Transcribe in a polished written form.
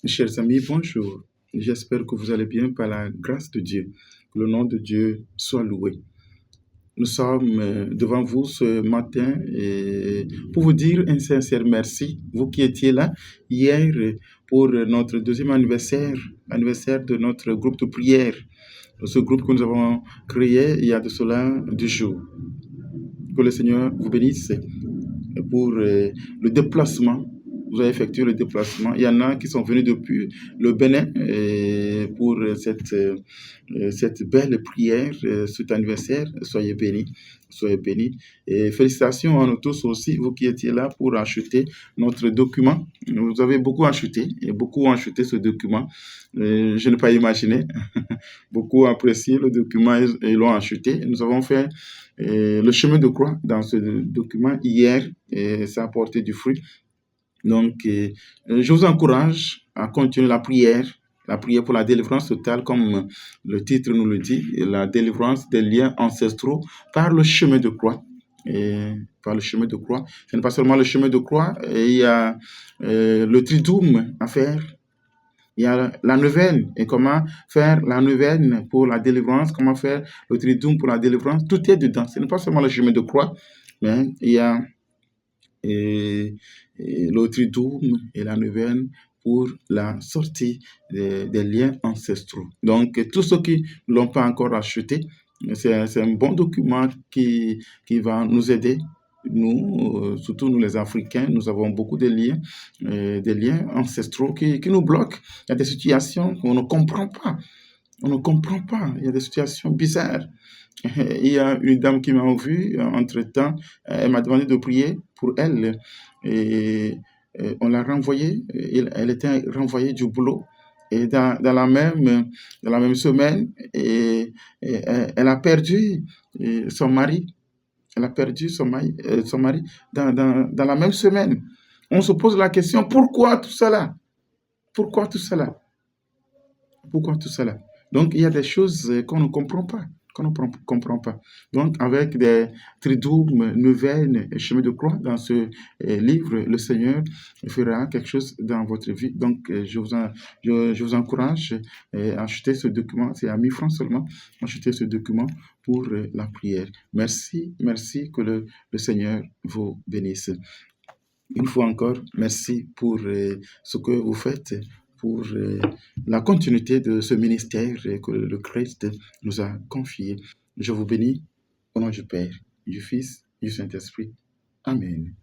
Chers amis, bonjour. J'espère que vous allez bien par la grâce de Dieu. Que le nom de Dieu soit loué. Nous sommes devant vous ce matin et pour vous dire un sincère merci, vous qui étiez là hier pour notre deuxième anniversaire, anniversaire de notre groupe de prière, ce groupe que nous avons créé il y a de cela 2 jours. Que le Seigneur vous bénisse pour le déplacement. Vous avez effectué le déplacement. Il y en a qui sont venus depuis le Bénin pour cette belle prière, cet anniversaire. Soyez bénis, soyez bénis. Et félicitations à nous tous aussi, vous qui étiez là pour acheter notre document. Vous avez beaucoup acheté, et beaucoup ont acheté ce document. Je n'ai pas imaginé. Beaucoup apprécié le document et l'ont acheté. Nous avons fait le chemin de croix dans ce document hier et ça a porté du fruit. Donc, je vous encourage à continuer la prière pour la délivrance totale, comme le titre nous le dit, la délivrance des liens ancestraux par le chemin de croix. Et par le chemin de croix. Ce n'est pas seulement le chemin de croix, il y a le triduum à faire. Il y a la neuvaine et comment faire la neuvaine pour la délivrance, comment faire le triduum pour la délivrance. Tout est dedans. Ce n'est pas seulement le chemin de croix, mais il y a le triduum et la neuvaine pour la sortie des liens ancestraux. Donc, tous ceux qui ne l'ont pas encore acheté, c'est un bon document qui va nous aider. Nous, surtout nous les Africains, nous avons beaucoup de liens ancestraux qui nous bloquent. Il y a des situations qu'on ne comprend pas. On ne comprend pas. Il y a des situations bizarres. Il y a une dame qui m'a vu entre-temps. Elle m'a demandé de prier pour elle. Et on l'a renvoyée. Elle était renvoyée du boulot. Et dans la même semaine, elle a perdu son mari. Elle a perdu son mari dans la même semaine. On se pose la question, pourquoi tout cela? Pourquoi tout cela? Pourquoi tout cela? Donc, il y a des choses qu'on ne comprend pas. Comprend pas. Donc, avec des triduum, neuvaines et chemin de croix dans ce livre, le Seigneur fera quelque chose dans votre vie. Donc, je vous encourage à acheter ce document. C'est à 1000 francs seulement. Acheter ce document pour la prière. Merci, que le Seigneur vous bénisse. Une fois encore, merci pour ce que vous faites, pour la continuité de ce ministère que le Christ nous a confié. Je vous bénis au nom du Père, du Fils, du Saint-Esprit. Amen.